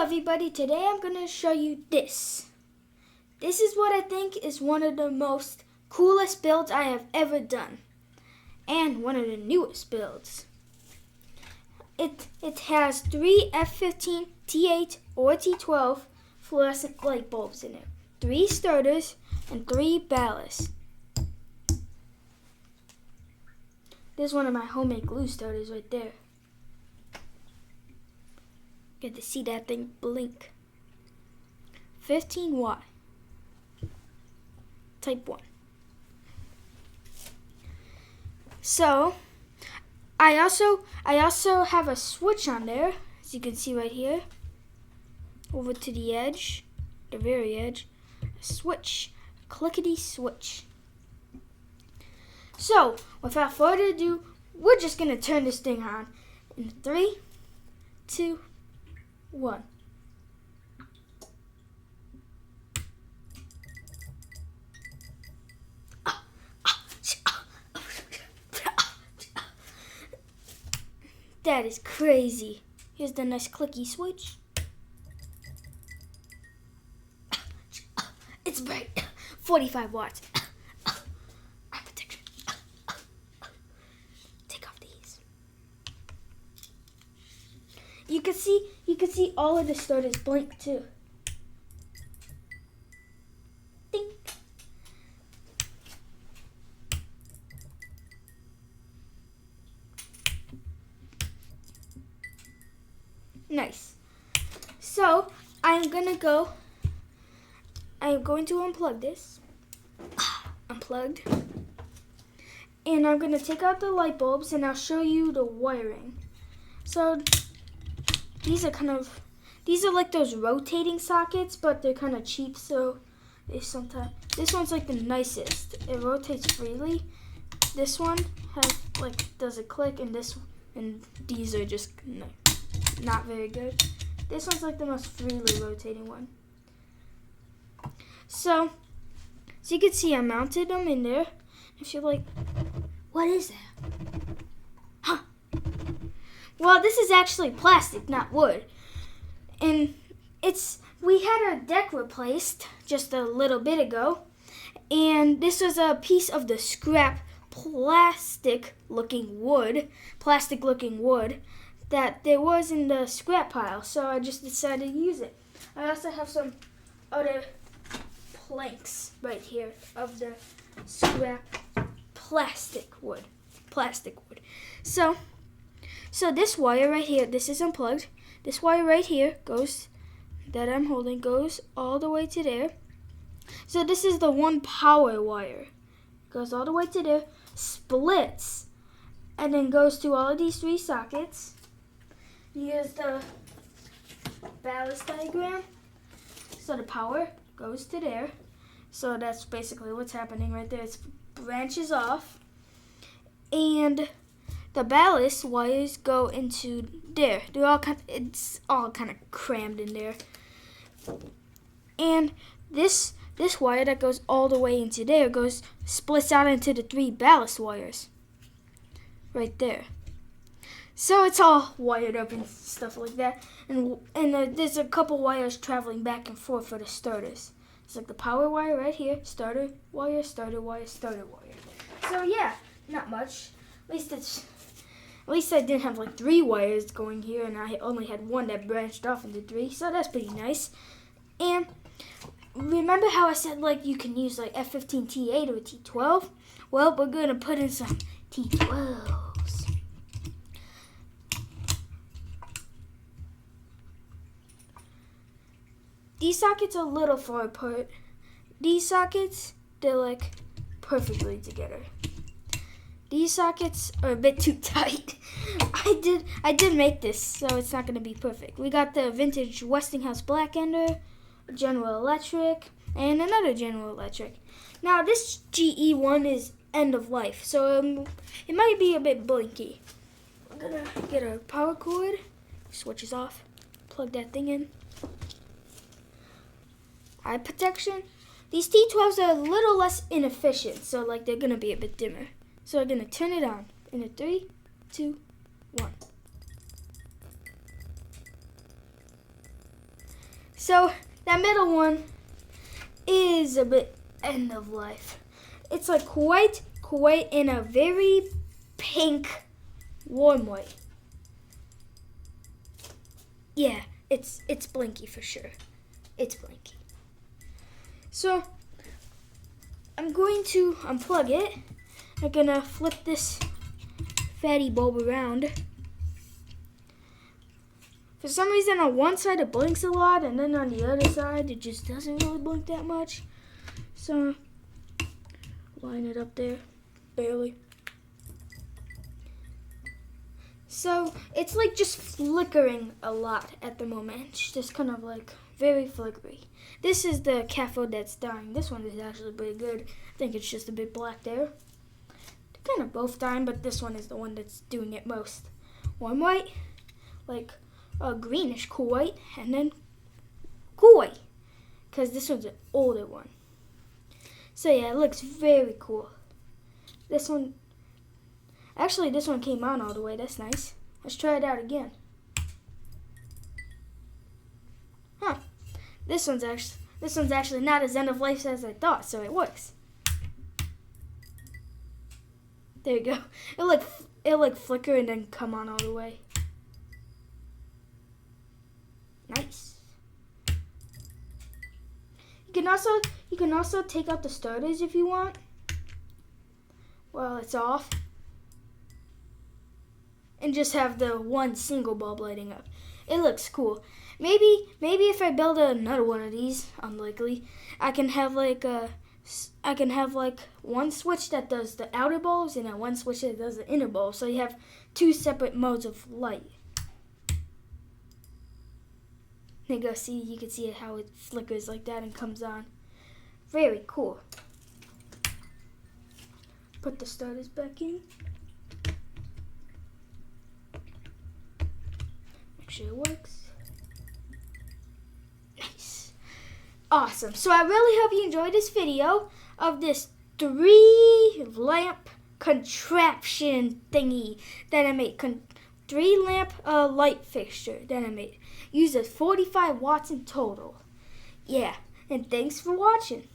everybody, today I'm going to show you this. This is what I think is one of the most coolest builds I have ever done. And one of the newest builds. It has 3 F15, T8, or T12 fluorescent light bulbs in it. 3 starters and 3 ballasts. There's one of my homemade glue starters right there. Get to see that thing blink. 15 watt. Type 1. So, I also have a switch on there, as you can see right here. Over to the edge, the very edge. A switch. Clickety switch. So, without further ado, we're just going to turn this thing on. In 3, 2, 1. That is crazy. Here's the nice clicky switch. It's bright. 45 watts. Eye protection. Take off these. You can see all of the starters blink too. Ding. Nice. So I'm going to unplug this. Unplugged. And I'm going to take out the light bulbs and I'll show you the wiring. So these are like those rotating sockets, but they're kind of cheap, so this one's like the nicest. It rotates freely. This one does a click, and these are just not very good. This one's like the most freely rotating one. So you can see I mounted them in there. If you're like, what is that? Huh. Well, this is actually plastic, not wood. And we had our deck replaced just a little bit ago. And this was a piece of the scrap plastic looking wood that there was in the scrap pile, so I just decided to use it. I also have some other planks right here of the scrap plastic wood. So this wire right here, this is unplugged. This wire right here that I'm holding goes all the way to there. So this is the one power wire. Goes all the way to there, splits, and then goes to all of these 3 sockets. Here's the ballast diagram. So the power goes to there. So that's basically what's happening right there. It branches off. And the ballast wires go into there. It's all kind of crammed in there. And this wire that goes all the way into there splits out into the 3 ballast wires. Right there. So it's all wired up and stuff like that. And there's a couple wires traveling back and forth for the starters. It's like the power wire right here, starter wire, starter wire, starter wire. So yeah, not much. At least I didn't have like 3 wires going here, and I only had 1 that branched off into 3. So that's pretty nice. And remember how I said like you can use like F15, T8, or T12? Well, we're gonna put in some T12s. These sockets are a little far apart. These sockets, they're like perfectly together. These sockets are a bit too tight. I did make this, so it's not going to be perfect. We got the vintage Westinghouse Black Ender, General Electric, and another General Electric. Now this GE one is end of life, so it might be a bit blinky. We're going to get our power cord, switches off, plug that thing in. Eye protection. These T12s are a little less inefficient, so like they're gonna be a bit dimmer. So I'm gonna turn it on in a 3, 2, 1. So that middle one is a bit end of life. It's like quite in a very pink warm white. Yeah, it's blinky for sure. It's blinky. So I'm going to unplug it. I'm gonna flip this fatty bulb around. For some reason on one side it blinks a lot, and then on the other side it just doesn't really blink that much. So line it up there, barely. So it's like just flickering a lot at the moment. It's just kind of like very flickery. This is the cathode that's dying. This one is actually pretty good. I think it's just a bit black there. They're kind of both dying, but this one is the one that's doing it most. Warm white, like a greenish cool white, and then cool white, because this one's an older one. So yeah, it looks very cool. This one, actually this one came on all the way. That's nice. Let's try it out again. Huh. This one's actually not as end of life as I thought, so it works. There you go. It'll like flicker and then come on all the way. Nice. You can also take out the starters if you want. Well, it's off. And just have the one single bulb lighting up. It looks cool. Maybe if I build another one of these, unlikely, I can have like one switch that does the outer bulbs and then one switch that does the inner bulbs. So you have two separate modes of light. There you go. See, you can see how it flickers like that and comes on. Very cool. Put the starters back in. Make sure it works. Nice. Awesome. So I really hope you enjoyed this video of this 3-lamp contraption thingy that I made. 3-lamp light fixture that I made. Uses 45 watts in total. Yeah, and thanks for watching.